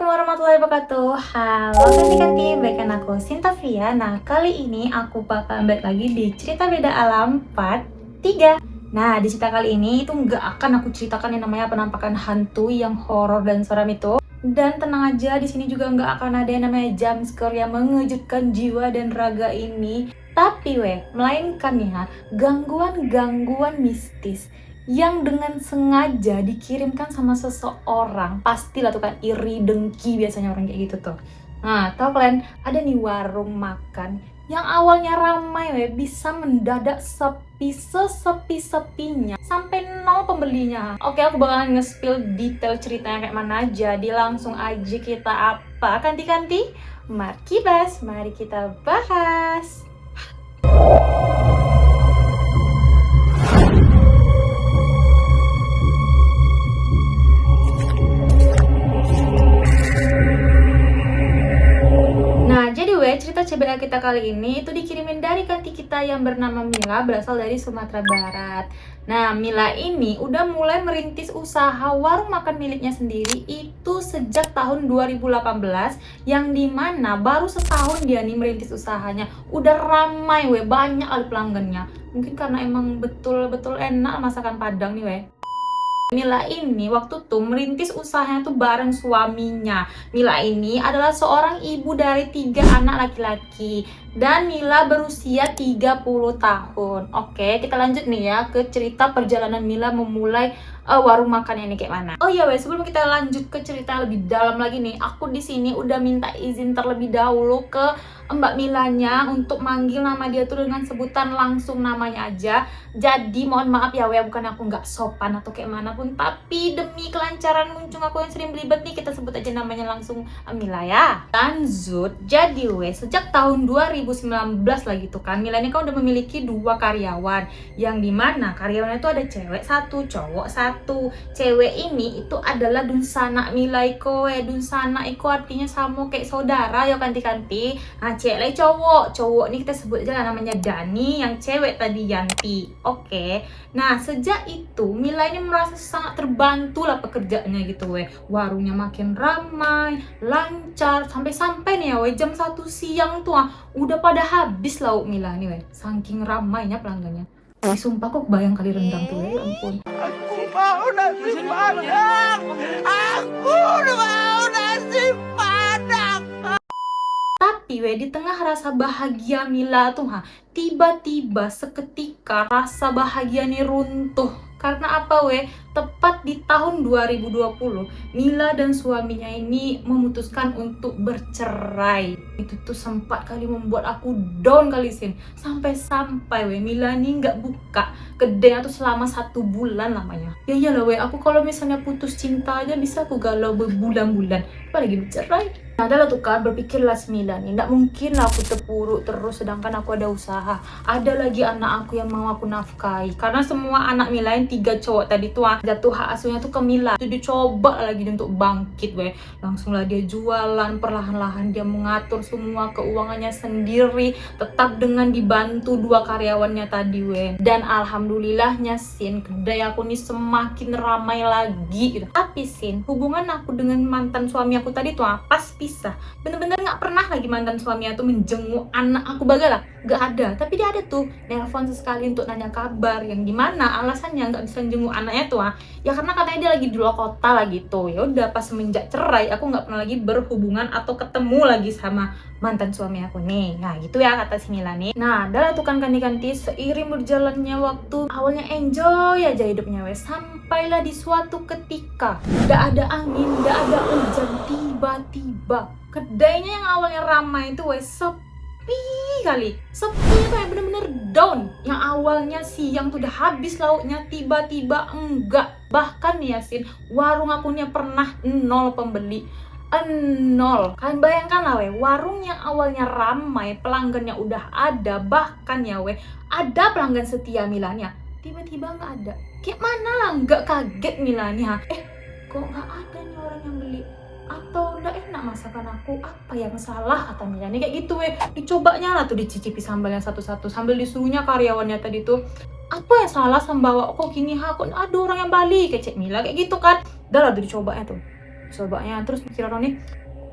Assalamualaikum warahmatullahi wabarakatuh. Halo kanti-kanti, baikan aku Sintavia. Nah, kali ini aku bakal balik lagi di cerita beda alam part 3. Nah, di cerita kali ini itu nggak akan aku ceritakan yang namanya penampakan hantu yang horor dan seram itu. Dan tenang aja, di sini juga nggak akan ada yang namanya jump scare yang mengejutkan jiwa dan raga ini. Tapi melainkan ya, gangguan-gangguan mistis yang dengan sengaja dikirimkan sama seseorang. Pastilah tuh kan iri, dengki biasanya orang kayak gitu tuh. Nah, tau kalian ada nih warung makan yang awalnya ramai bisa mendadak sepi sesepi-sepinya sampai nol pembelinya. Oke, aku bakalan nge-spill detail ceritanya kayak mana, jadi langsung aja kita apa kanti-kanti? Mari kibas, mari kita bahas. Cerita CBA kita kali ini itu dikirimin dari kanti kita yang bernama Mila, berasal dari Sumatera Barat. Nah, Mila ini udah mulai merintis usaha warung makan miliknya sendiri itu sejak tahun 2018, yang dimana baru setahun dia nih merintis usahanya udah ramai banyak kali pelanggannya. Mungkin karena emang betul-betul enak masakan Padang nih Mila ini waktu tuh merintis usahanya tuh bareng suaminya. Mila ini adalah seorang ibu dari 3 anak laki-laki. Dan Mila berusia 30 tahun. Oke, kita lanjut nih ya ke cerita perjalanan Mila memulai warung makan ini kayak mana. Oh iya sebelum kita lanjut ke cerita lebih dalam lagi nih, aku di sini udah minta izin terlebih dahulu ke Mbak Milanya untuk manggil nama dia tuh dengan sebutan langsung namanya aja. Jadi mohon maaf ya bukan aku nggak sopan atau kayak mana pun, tapi demi kelancaran muncung aku yang sering belibet nih, kita sebut aja namanya langsung Mila ya. Lanjut, jadi sejak tahun 2019 lagi tuh kan, Mila ini kan udah memiliki 2 karyawan, yang dimana karyawannya tuh ada cewek 1, cowok 1. Cewek ini itu adalah dunsana Mila iko. Dunsana iko artinya sama kayak saudara ya kanti-kanti. Nah, cewek cowok nih kita sebut aja namanya Dani, yang cewek tadi Yanti. Oke. Nah, sejak itu Mila ini merasa sangat terbantu lah pekerjaannya gitu warungnya makin ramai, lancar, sampai nih jam 1 siang tuh udah pada habis lauk Mila nih saking ramainya pelanggannya. Sumpah kok bayang kali rendang tuh ya ampun. Aku mau nasi padang. Aku mau nasi padang. Tapi di tengah rasa bahagia Mila tuh tiba-tiba seketika rasa bahagia nih runtuh. Karena apa tepat di tahun 2020 Mila dan suaminya ini memutuskan untuk bercerai. Itu tuh sempat kali membuat aku down kali Sin. Sampai Mila nih nggak buka kedainya tuh selama 1 bulan lamanya. Ya iyalah aku kalau misalnya putus cinta aja bisa aku galau berbulan-bulan, apalagi bercerai. Nah, adalah tuh kan berpikirlah si Mila nih, nggak mungkin lah aku terpuruk terus sedangkan aku ada usaha, ada lagi anak aku yang mau aku nafkahi. Karena semua anak Mila yang 3 cowok tadi tuh jatuh hak asuhnya tuh ke Mila. Jadi coba lagi untuk bangkit langsunglah dia jualan, perlahan-lahan dia mengatur semua keuangannya sendiri, tetap dengan dibantu 2 karyawannya tadi dan alhamdulillahnya Sin, kedai aku nih semakin ramai lagi gitu. Tapi Sin, hubungan aku dengan mantan suami aku tadi tuh pas pisah, bener-bener nggak pernah lagi mantan suaminya tuh menjenguk anak aku bagalah, nggak ada. Tapi dia ada tuh nelpon sesekali untuk nanya kabar, yang dimana alasannya nggak bisa menjenguk anaknya tuh ya karena katanya dia lagi di luar kota lah gitu. Ya udah, pas semenjak cerai aku nggak pernah lagi berhubungan atau ketemu lagi sama mantan suami aku nih. Nah gitu ya kata si Mila nih. Nah adalah tuh kan ganti-ganti seiring berjalannya waktu, awalnya enjoy aja hidupnya sampailah di suatu ketika nggak ada angin, nggak ada hujan, tiba-tiba kedainya yang awalnya ramai itu sepi kali. Sepi bener-bener down. Yang awalnya siang tuh udah habis lauknya, tiba-tiba enggak. Bahkan nih Yasin, warung aku nih pernah 0 pembeli. 0. Kalian bayangkan lah warung yang awalnya ramai, pelanggannya udah ada, bahkan ada pelanggan setia Milanya, tiba-tiba nggak ada. Kayak mana lah nggak kaget Milanya, kok nggak ada nih orang yang beli, atau udah enak masakan aku, apa yang salah kata Mila nih kayak gitu dicobanya lah tuh, dicicipi sambalnya satu-satu sambil disuruhnya karyawannya tadi tuh, apa yang salah sama bawa kok gini kok ada orang yang balik kayak Cek Mila kayak gitu kan. Udah lah tuh dicobanya tuh, Sobaknya terus mikir orang nih,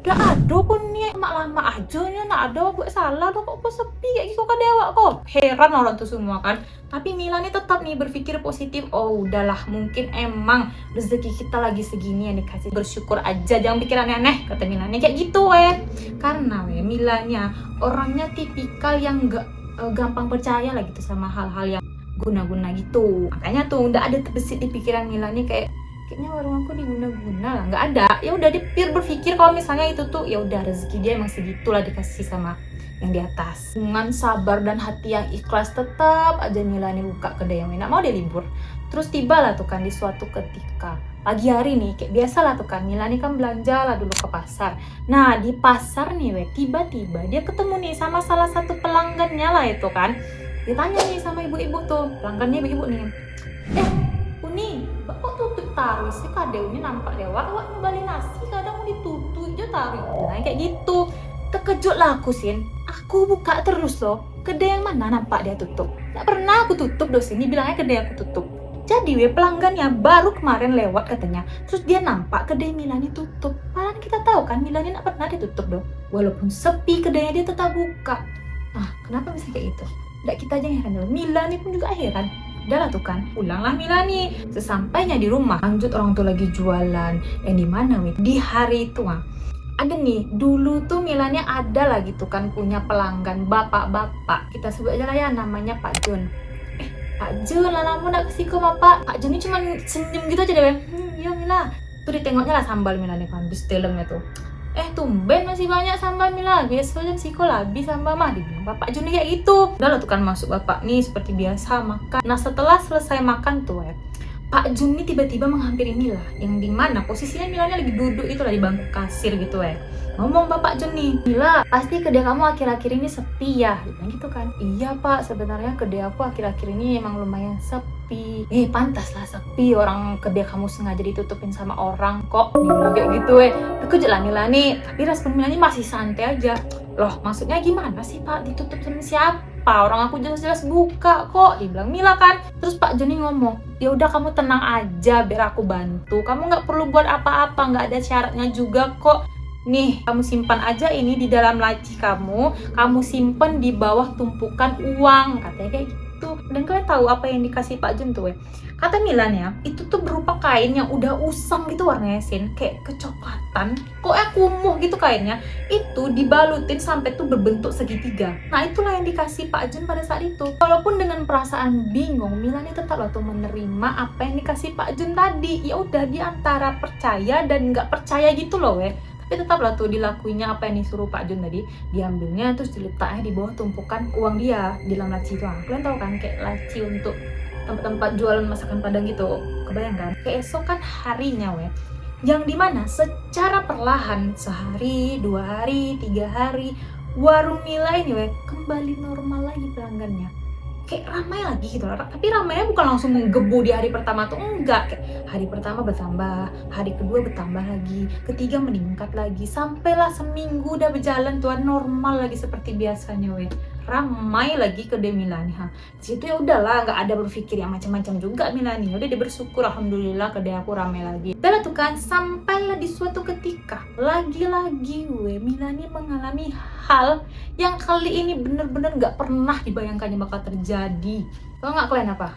udah ada kok nih mak lama aja nya nak ada buat salah lo kok sepi kayak gitu kan dewa kok. Heran orang tuh semua kan. Tapi Mila nih tetap nih berpikir positif. Oh udahlah, mungkin emang rezeki kita lagi segini yang dikasih, bersyukur aja, jangan pikir aneh-aneh, kata Mila nih kayak gitu karena Milanya orangnya tipikal yang gak gampang percaya lah gitu sama hal-hal yang guna-guna gitu. Makanya tuh udah ada terbesit di pikiran Mila nih kayaknya warung aku diguna-guna lah, nggak ada. Ya udah dia berpikir kalau misalnya itu tuh ya udah rezeki dia emang segitulah dikasih sama yang di atas. Dengan sabar dan hati yang ikhlas tetap aja Mila nih buka kedai yang enak, mau dia libur. Terus tibalah tuh kan di suatu ketika pagi hari nih kayak biasa lah tuh kan Mila nih kan belanja lah dulu ke pasar. Nah di pasar nih tiba-tiba dia ketemu nih sama salah satu pelanggannya lah itu kan. Ditanya nih sama ibu-ibu tuh, pelanggannya ibu-ibu nih, Uni, kok tutup taruh sih kadang ini nampak deh awak kembali nasi kadang mau ditutup aja taruh. Nah kayak gitu. Terkejut lah aku Sin. Aku buka terus loh. Kedai yang mana nampak dia tutup? Nggak pernah aku tutup doh Sin. Bilangnya kedai aku tutup. Jadi pelanggannya baru kemarin lewat katanya. Terus dia nampak kedai Mila ini tutup. Padahal kita tahu kan Mila ini nggak pernah ditutup doh. Walaupun sepi kedainya dia tetap buka. Nah kenapa bisa kayak gitu? Nggak kita aja yang heran dulu. Mila ini pun juga heran. Udah lah tuh kan, pulanglah Mila nih. Sesampainya di rumah, lanjut orang tuh lagi jualan. Yang di mana di hari itu ada nih, dulu tuh Mila nih ada lah gitu kan punya pelanggan bapak-bapak. Kita sebut aja lah ya namanya Pak Jun. Pak Jun, lama nak kesiko Pak Jun ini cuma senyum gitu aja deh. Iya Mila. Tuh ditengoknya lah sambal Mila nih kan, di dalamnya tuh. Tumben masih banyak sambal Mila, biasanya siko lah habis sambal mah, dibilang Bapak Juni kayak gitu. Udah lah tuh kan masuk bapak nih seperti biasa makan. Nah setelah selesai makan tuh Pak Juni tiba-tiba menghampiri Mila, yang dimana posisinya Milanya lagi duduk itu lah di bangku kasir gitu Ngomong Bapak Juni, Mila pasti kedai kamu akhir-akhir ini sepi ya? Bilang gitu kan. Iya Pak, sebenarnya kedai aku akhir-akhir ini emang lumayan sepi. Pantas lah sepi, orang kedai kamu sengaja ditutupin sama orang kok. Bilang kayak gitu Terkejut lah Mila nih, tapi respon Mila nih masih santai aja. Loh maksudnya gimana sih Pak, ditutup sama siapa? Orang aku jelas-jelas buka kok, dibilang Mila kan. Terus Pak Joni ngomong, ya udah kamu tenang aja biar aku bantu. Kamu nggak perlu buat apa-apa, nggak ada syaratnya juga kok. Nih, kamu simpan aja ini di dalam laci kamu simpan di bawah tumpukan uang, katanya kayak gitu. Dan kalian tahu apa yang dikasih Pak Jun tuh Kata Milan itu tuh berupa kain yang udah usang gitu warnanya Sin, kayak kecoklatan. Kok kumuh gitu kainnya. Itu dibalutin sampai tuh berbentuk segitiga. Nah itulah yang dikasih Pak Jun pada saat itu. Walaupun dengan perasaan bingung, Milan tetaplah tuh menerima apa yang dikasih Pak Jun tadi. Ya udah di antara percaya dan nggak percaya gitu loh Tapi tetaplah tuh dilakuinya apa yang disuruh Pak Jun tadi. Diambilnya terus diletaknya di bawah tumpukan uang dia di dalam laci itu. Kalian tahu kan kayak laci untuk tempat-tempat jualan masakan Padang gitu. Kebayang kan? Keesokan harinya yang dimana secara perlahan sehari, 2 hari, 3 hari warung Mila ini kembali normal lagi pelanggannya. Kayak ramai lagi gitu loh. Tapi ramainya bukan langsung menggebu di hari pertama tuh, enggak. Kayak hari pertama bertambah, hari kedua bertambah lagi, ketiga meningkat lagi, sampailah seminggu udah berjalan tuh normal lagi seperti biasanya ramai lagi kedai Mila nih Situ ya udahlah, nggak ada berpikir yang macam-macam juga Mila nih. Udah dia bersyukur, alhamdulillah kedai aku ramai lagi. Udah tuh kan, sampailah di suatu ketika lagi-lagi Mila nih mengalami hal yang kali ini bener-bener nggak pernah dibayangkannya bakal terjadi. Tau nggak kalian apa?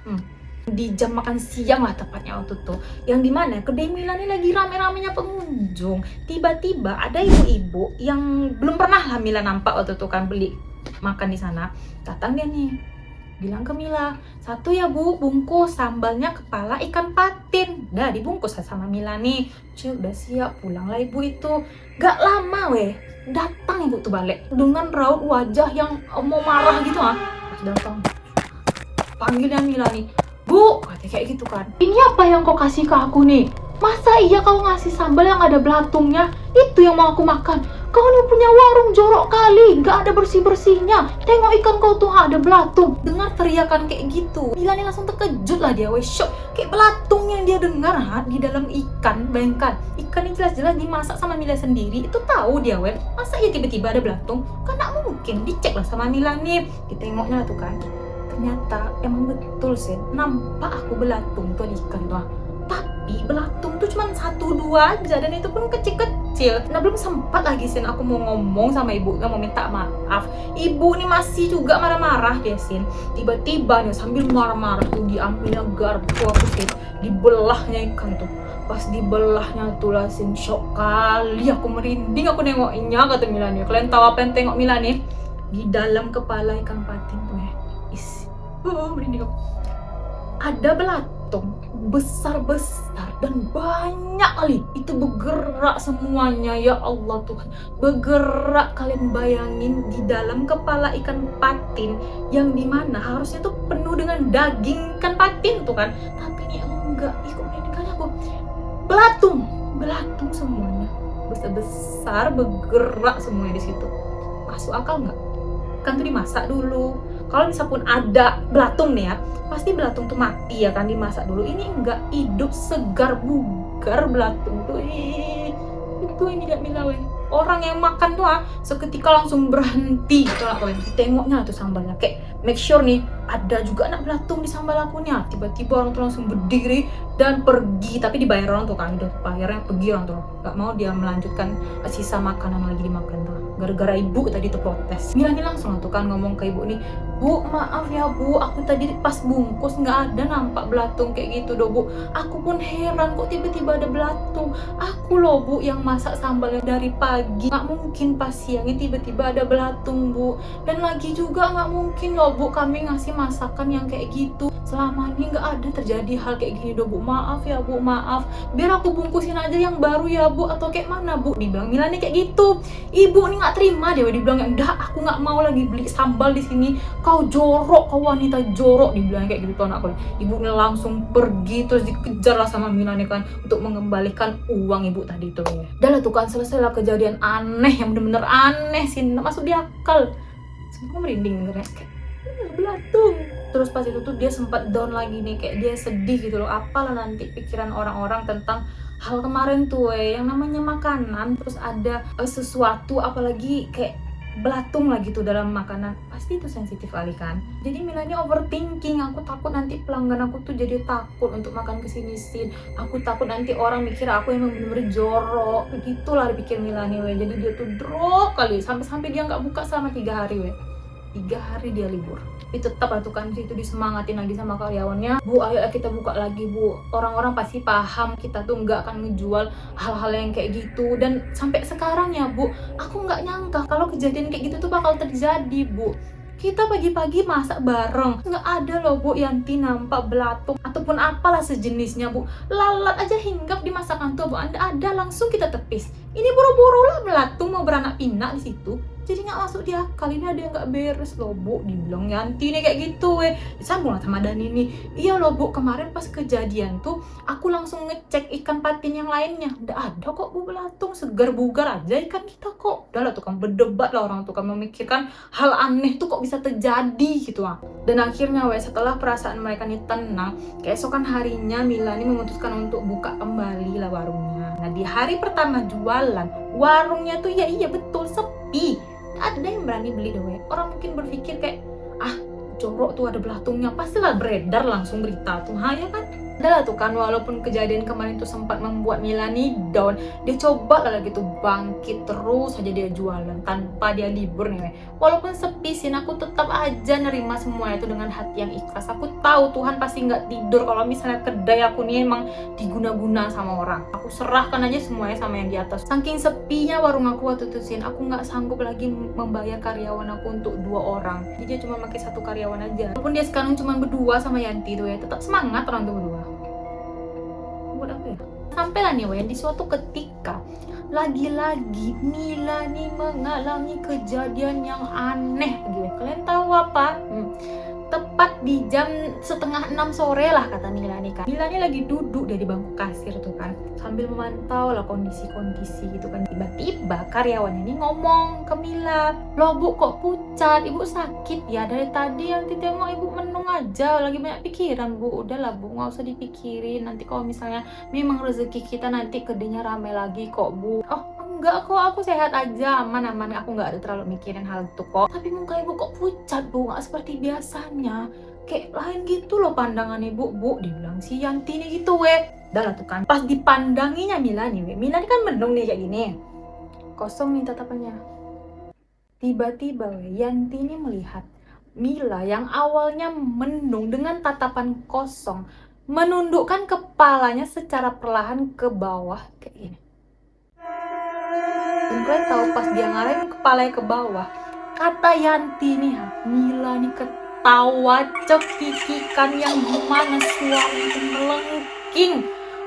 Di jam makan siang lah tepatnya waktu itu, yang dimana kedai Mila nih lagi rame-ramenya pengunjung. Tiba-tiba ada ibu-ibu yang belum pernah lah Mila nampak waktu itu kan beli makan di sana. Datang dia nih, bilang ke Mila, 1 ya Bu, bungkus sambalnya kepala ikan patin. Udah dibungkus sama Mila nih. Udah siap, pulanglah ibu itu. Gak lama datang ibu tuh balik dengan raut wajah yang mau marah gitu Pas datang, panggilnya Mila nih, Bu, katanya kayak gitu kan. Ini apa yang kau kasih ke aku nih? Masa iya kau ngasih sambal yang ada belatungnya? Itu yang mau aku makan. Kau ini punya warung jorok kali, gak ada bersih-bersihnya. Tengok ikan kau tuh ada belatung. Dengar teriakan kayak gitu, Mila nih langsung terkejut lah dia, shock. Kayak belatung yang dia dengar di dalam ikan. Bayangkan, ikan ini jelas-jelas dimasak sama Mila sendiri. Itu tahu dia masa iya tiba-tiba ada belatung? Kan gak mungkin, dicek lah sama Mila nih. Ditengoknya tuh kan, ternyata emang betul sih, nampak aku belatung tuh di ikan tuh. Tapi tapi belatung tuh cuma 1-2 aja, dan itu pun kecil-kecil. Nah belum sempat lagi Sin aku mau ngomong sama ibunya mau minta maaf, ibu nih masih juga marah-marah dia Sin. Tiba-tiba nih sambil marah-marah tuh diambilnya garpu aku Sin, dibelahnya ikan tuh. Pas dibelahnya tuh lah Sin, shock kali aku, merinding aku nengokinnya. Kata Milani, kalian tahu apa yang tengok Milani? Di dalam kepala ikan patin tuh ya, merinding aku, ada belatung besar-besar dan banyak kali. Itu bergerak semuanya, ya Allah Tuhan, bergerak. Kalian bayangin di dalam kepala ikan patin yang dimana harusnya tuh penuh dengan daging ikan patin tuh kan, tapi ini enggak. Kok merinding kali aku. Belatung semuanya besar-besar, bergerak semuanya di situ. Masuk akal nggak? Kan tuh dimasak dulu. Kalau misalnya pun ada belatung nih ya, pasti belatung tuh mati ya kan, dimasak dulu. Ini enggak, hidup segar bugar belatung tuh. Itu ini gak Mila, orang yang makan tuh seketika langsung berhenti gitu lah. Tengoknya tuh sambalnya, kayak make sure nih ada juga anak belatung di sambal akunya. Tiba-tiba orang tuh langsung berdiri dan pergi, tapi dibayar orang tuh kan, udah bayarnya pergi orang tuh, gak mau dia melanjutkan sisa makanan lagi dimakan tuh, gara-gara ibu tadi tuh protes. Mila nih langsung tuh kan ngomong ke ibu nih, Bu maaf ya Bu, aku tadi pas bungkus nggak ada nampak belatung kayak gitu doh Bu. Aku pun heran kok tiba-tiba ada belatung. Aku loh Bu yang masak sambalnya dari pagi, nggak mungkin pas siangnya tiba-tiba ada belatung Bu. Dan lagi juga nggak mungkin loh Bu kami ngasih masakan yang kayak gitu. Selama ini nggak ada terjadi hal kayak gini doh Bu. Maaf ya Bu, maaf. Biar aku bungkusin aja yang baru ya Bu, atau kayak mana Bu? Dibilang Mila nih kayak gitu. Ibu nih nggak terima dia, dibilang enggak, aku nggak mau lagi beli sambal di sini. Kau jorok, kau wanita jorok, dibilang kayak gitu anak aku. Ibu nih langsung pergi, terus dikejar lah sama Mila nih kan untuk mengembalikan uang ibu tadi tuh ya. Udah lah tuh kan, selesai lah kejadian aneh yang bener-bener aneh sih, nggak masuk di akal. Semua merinding dengernya, kayak belatung. Terus pas itu tuh dia sempat down lagi nih, kayak dia sedih gitu loh. Apalah nanti pikiran orang-orang tentang hal kemarin tuh yang namanya makanan, terus ada sesuatu apalagi kayak belatung lagi tuh dalam makanan, pasti itu sensitif kali kan. Jadi Mila ini overthinking, aku takut nanti pelanggan aku tuh jadi takut untuk makan kesini sin, aku takut nanti orang mikir aku yang bener-bener jorok, begitulah dipikir Mila nih jadi dia tuh drop kali, sampai dia nggak buka selama 3 hari 3 hari dia libur. Tapi tetap tuh kan itu disemangatin lagi sama karyawannya, Bu ayo kita buka lagi Bu, orang-orang pasti paham kita tuh nggak akan ngejual hal-hal yang kayak gitu. Dan sampai sekarang ya Bu, aku nggak nyangka kalau kejadian kayak gitu tuh bakal terjadi Bu. Kita pagi-pagi masak bareng, nggak ada loh Bu Yanti nampak belatung ataupun apalah sejenisnya Bu. Lalat aja hinggap di masakan tuh Bu, Anda ada langsung kita tepis. Ini buru-buru lah belatung mau beranak pinak di situ. Jadi nggak masuk di akal, ini ada yang nggak beres loh Bu, dibilang Yanti nih kayak gitu disambung lah sama Dani nih, iya loh Bu kemarin pas kejadian tuh aku langsung ngecek ikan patin yang lainnya, nggak ada kok Bu belatung, segar bugar aja ikan kita kok. Udah lah tuh kan berdebat lah orang tuh kan, memikirkan hal aneh tuh kok bisa terjadi gitu Dan akhirnya setelah perasaan mereka nih tenang, keesokan harinya Mila nih memutuskan untuk buka kembali lah warungnya. Nah di hari pertama jualan, warungnya tuh ya iya betul sepi, ada yang berani beli orang mungkin berpikir kayak jorok tuh ada belatungnya, pastilah beredar langsung berita tuh ya kan. Udah lah tuh kan, walaupun kejadian kemarin tuh sempat membuat Mila nih down, dia coba lah gitu bangkit terus aja dia jualan tanpa dia libur nih walaupun sepi sih, aku tetap aja nerima semuanya itu dengan hati yang ikhlas. Aku tahu Tuhan pasti nggak tidur kalau misalnya kedai aku nih emang diguna-guna sama orang. Aku serahkan aja semuanya sama yang di atas. Saking sepinya warung aku waktu itu sin, aku nggak sanggup lagi membayar karyawan aku untuk 2 orang, jadi dia cuma pakai 1 karyawan aja. Walaupun dia sekarang cuma berdua sama Yanti tuh tetap semangat orang tuh berdua. Buat apa ya? Sampailah nih di suatu ketika lagi-lagi Mila nih mengalami kejadian yang aneh gitu. Kalian tahu apa? Tepat di jam 5:30 sore lah kata Mila nih kan. Mila nih lagi duduk di bangku kasir tuh kan, sambil memantau lah kondisi-kondisi gitu kan. Tiba-tiba karyawannya ini ngomong ke Mila, "Loh Bu kok pucat? Ibu sakit ya? Dari tadi yang tengok ibu menung aja, lagi banyak pikiran Bu." Udahlah Bu, nggak usah dipikirin. Nanti kalau misalnya memang rezeki kita nanti kedenya rame lagi kok Bu. Oh enggak kok, aku sehat aja, aman-aman, aku nggak ada terlalu mikirin hal itu kok. Tapi muka ibu kok pucat Bu, nggak seperti biasanya, kayak lain gitu loh pandangan ibu Bu, dibilang si Yanti nih gitu Udah lah tuh kan, pas dipandanginya Mila nih, Mila nih kan menung nih kayak gini, kosong nih tatapannya. Tiba-tiba Yanti ini melihat Mila yang awalnya menung dengan tatapan kosong menundukkan kepalanya secara perlahan ke bawah kayak gini. Dan kalian tahu pas dia ngarahin kepalanya ke bawah, kata Yanti nih, Mila nih ketawa cekikikan yang gimana suaranya itu melengking.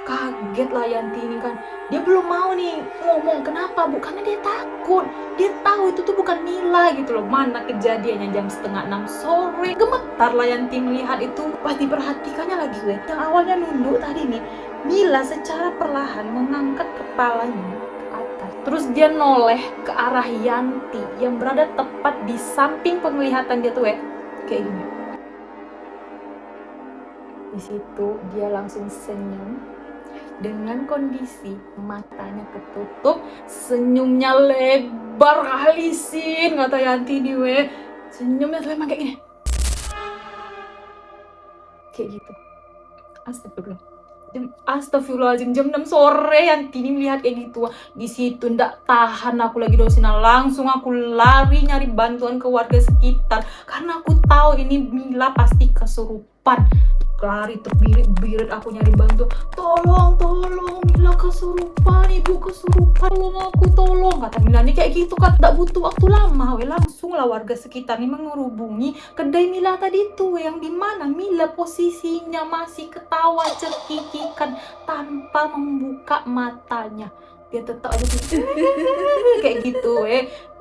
Kaget lah Yanti ini kan, dia belum mau nih ngomong kenapa bu, karena dia takut, dia tahu itu tuh bukan Mila gitu loh. Mana kejadiannya jam 5:30 sore. Gemetar lah Yanti melihat itu. Pas diperhatikannya lagi gue, yang awalnya nunduk tadi nih, Mila secara perlahan mengangkat kepalanya ke atas, terus dia noleh ke arah Yanti yang berada tepat di samping penglihatan dia tuh kayak gini. Di situ dia langsung senyum dengan kondisi matanya ketutup, senyumnya lebar kali Sin, kata Yanti nih senyumnya tuh emang kayak gini, kayak gitu. Astagfirullahaladzim, jam 6 sore Yanti ini melihat kayak gitu. Di situ ndak tahan aku lagi dosina, langsung aku lari nyari bantuan ke warga sekitar karena aku tahu ini Mila pasti kesurupan. Lari terbirit-birit aku nyari bantuan, tolong Mila kesurupan, ibu kesurupan, tolong kata Mila nih kayak gitu kan. Gak butuh waktu lama langsung lah warga sekitar nih menghubungi kedai Mila tadi tuh, yang dimana Mila posisinya masih ketawa cekikikan tanpa membuka matanya. Dia tetap aja kayak gitu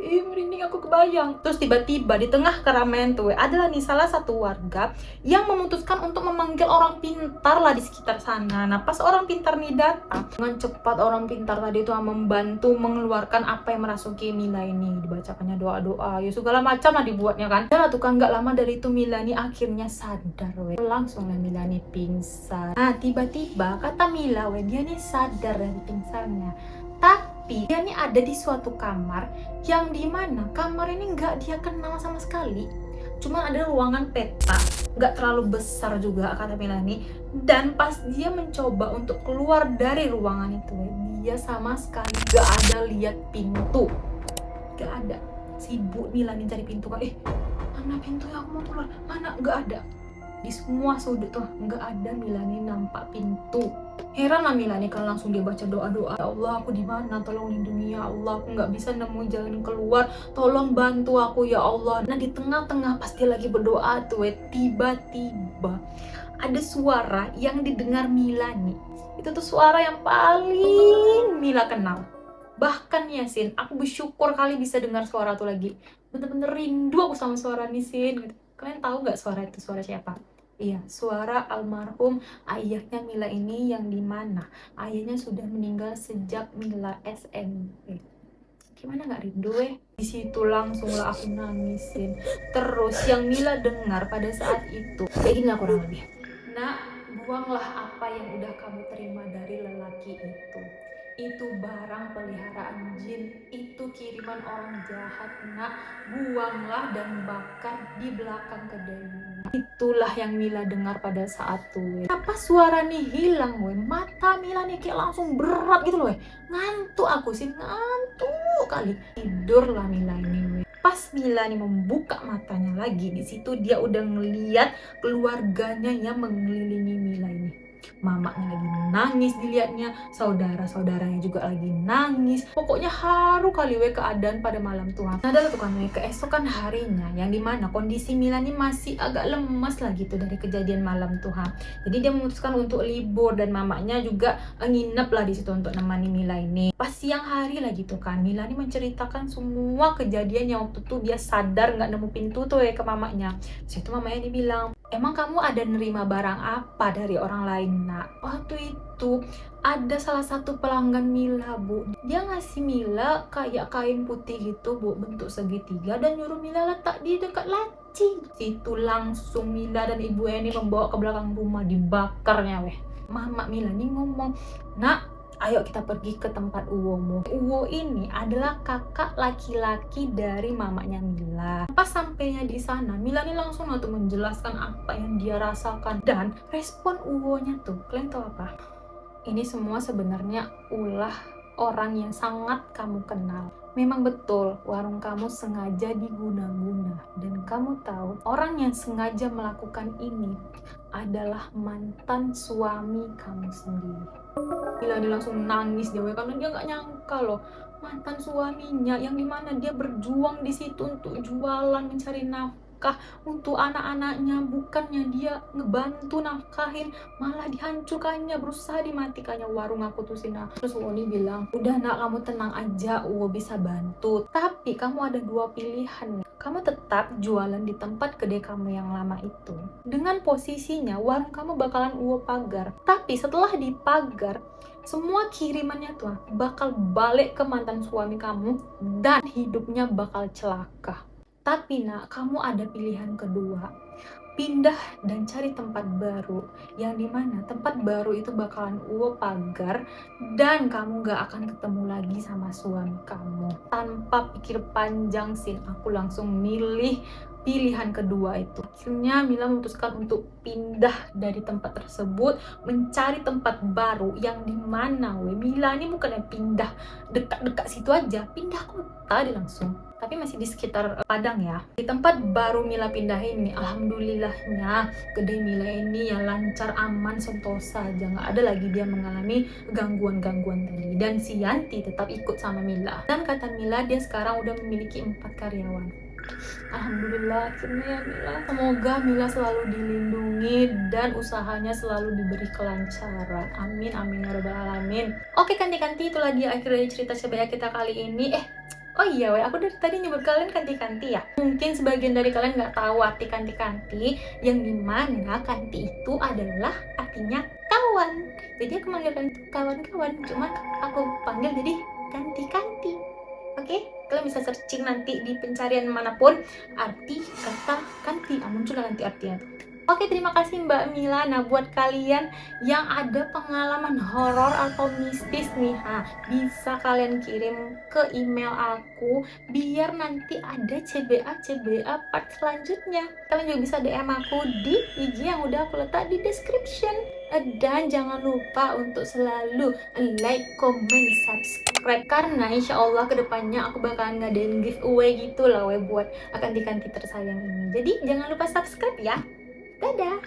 merinding aku kebayang. Terus tiba-tiba di tengah keramaian tuh adalah nih salah satu warga yang memutuskan untuk memanggil orang pintar lah di sekitar sana. Nah pas orang pintar nih datang, dengan cepat orang pintar tadi itu membantu mengeluarkan apa yang merasuki Mila ini. Dibacakannya doa-doa ya segala macam lah dibuatnya kan. Dan tuh kan gak lama dari itu Mila nih akhirnya sadar langsung lah Mila nih pingsan. Nah tiba-tiba kata Mila dia nih sadar dari pingsannya, tapi dia nih ada di suatu kamar yang dimana kamar ini nggak dia kenal sama sekali. Cuma ada ruangan peta, nggak terlalu besar juga kata Melani. Dan pas dia mencoba untuk keluar dari ruangan itu, dia sama sekali nggak ada lihat pintu, nggak ada. Sibuk Melani cari pintu kan, mana pintu yang aku mau keluar, mana, nggak ada. Di semua sudut tuh nggak ada Melani nampak pintu. Heran lah Melani kan, langsung dia baca doa-doa, ya Allah aku di mana, tolong lindungi ya Allah, aku nggak bisa nemu jalan keluar, tolong bantu aku ya Allah. Nah di tengah-tengah pas dia lagi berdoa tuh tiba-tiba ada suara yang didengar Melani. Itu tuh suara yang paling Mila kenal. Bahkan Yasin, aku bersyukur kali bisa dengar suara tuh lagi. Bener-bener rindu aku sama suara nih Sin. Kalian tahu nggak suara itu suara siapa? Iya, suara almarhum ayahnya Mila ini, yang dimana ayahnya sudah meninggal sejak Mila SMP. Gimana nggak rindu Di situ langsung lah aku nangisin. Terus yang Mila dengar pada saat itu kayak gini lah kurang lebih. Nak, buanglah apa yang udah kamu terima dari lelaki itu barang peliharaan jin, itu kiriman orang jahat nak, buanglah dan bakar di belakang kedaimu. Itulah yang Mila dengar pada saat itu. Apa suara nih hilang mata Mila nih kayak langsung berat gitu loh ngantuk aku sih, ngantuk kali. Tidurlah Mila ini Pas Mila nih membuka matanya lagi, di situ dia udah ngeliat keluarganya yang mengelilingi Mila ini. Mamanya lagi nangis dilihatnya, saudara-saudaranya juga lagi nangis. Pokoknya haru kali keadaan pada malam Tuhan. Nah adalah tuh kan keesokan harinya, yang dimana kondisi Mila ini masih agak lemas lah gitu dari kejadian malam Tuhan. Jadi dia memutuskan untuk libur dan mamanya juga nginep lah di situ untuk nemani Mila ini. Pas siang hari lah gitu kan, Mila ini menceritakan semua kejadian yang waktu itu dia sadar nggak nemu pintu tuh ke mamanya. Situ mamanya dibilang, emang kamu ada nerima barang apa dari orang lain nak? Waktu itu ada salah satu pelanggan Mila bu, dia ngasih Mila kayak kain putih gitu bu, bentuk segitiga, dan nyuruh Mila letak di dekat laci. Situ langsung Mila dan ibu ini membawa ke belakang rumah, dibakarnya Mama Mila nih ngomong, nak ayo kita pergi ke tempat Uwomu. Uwo ini adalah kakak laki-laki dari mamanya Mila. Pas sampainya di sana, Mila nih langsung tuh menjelaskan apa yang dia rasakan. Dan respon Uwonya tuh, kalian tahu apa? Ini semua sebenarnya ulah orang yang sangat kamu kenal. Memang betul, warung kamu sengaja diguna-guna. Dan kamu tahu, orang yang sengaja melakukan ini adalah mantan suami kamu sendiri. Bila dia langsung nangis dia, karena dia nggak nyangka loh, mantan suaminya yang dimana dia berjuang di situ untuk jualan, mencari nafkah untuk anak-anaknya, bukannya dia ngebantu nafkahin, malah dihancurkannya, berusaha dimatikannya warung aku tuh Sina. Terus Woni bilang, udah nak, kamu tenang aja, Uwo bisa bantu. Tapi kamu ada dua pilihan. Kamu tetap jualan di tempat kedai kamu yang lama itu. Dengan posisinya, warung kamu bakalan Uwo pagar. Tapi setelah dipagar, semua kirimannya tuh bakal balik ke mantan suami kamu dan hidupnya bakal celaka. Tapi nak, kamu ada pilihan kedua. Pindah dan cari tempat baru, yang dimana tempat baru itu bakalan Uwo pagar dan kamu gak akan ketemu lagi sama suami kamu. Tanpa pikir panjang Sin, aku langsung milih pilihan kedua itu. Akhirnya Mila memutuskan untuk pindah dari tempat tersebut, mencari tempat baru yang dimana Mila ini bukannya pindah dekat-dekat situ aja, pindah kota dia langsung, tapi masih di sekitar Padang ya. Di tempat baru Mila pindahin nih, alhamdulillahnya kedai Mila ini ya lancar, aman, sentosa aja, nggak ada lagi dia mengalami gangguan-gangguan tadi. Dan si Yanti tetap ikut sama Mila, dan kata Mila dia sekarang udah memiliki 4 karyawan. Alhamdulillah, akhirnya ya Mila, semoga Mila selalu dilindungi dan usahanya selalu diberi kelancaran. Amin amin ya rabbal alamin. Oke kanti-kanti, itulah dia akhir dari cerita sebaya kita kali ini. Oh iya, aku dari tadi nyebut kalian kanti-kanti ya. Mungkin sebagian dari kalian nggak tahu arti kanti-kanti, yang dimana kanti itu adalah artinya kawan. Jadi aku manggil kalian itu kawan-kawan, cuman aku panggil jadi kanti-kanti. Oke, kalian bisa searching nanti di pencarian manapun arti kata kanti, muncul nanti artinya tuh. Oke, terima kasih Mbak Mila. Nah, buat kalian yang ada pengalaman horor atau mistis nih, bisa kalian kirim ke email aku biar nanti ada CBA part selanjutnya. Kalian juga bisa DM aku di IG yang udah aku letak di description. Dan jangan lupa untuk selalu like, comment, subscribe, karena insya Allah kedepannya aku bakalan ngadain giveaway gitu lah buat kanti-kanti tersayang ini. Jadi jangan lupa subscribe ya. Dadah!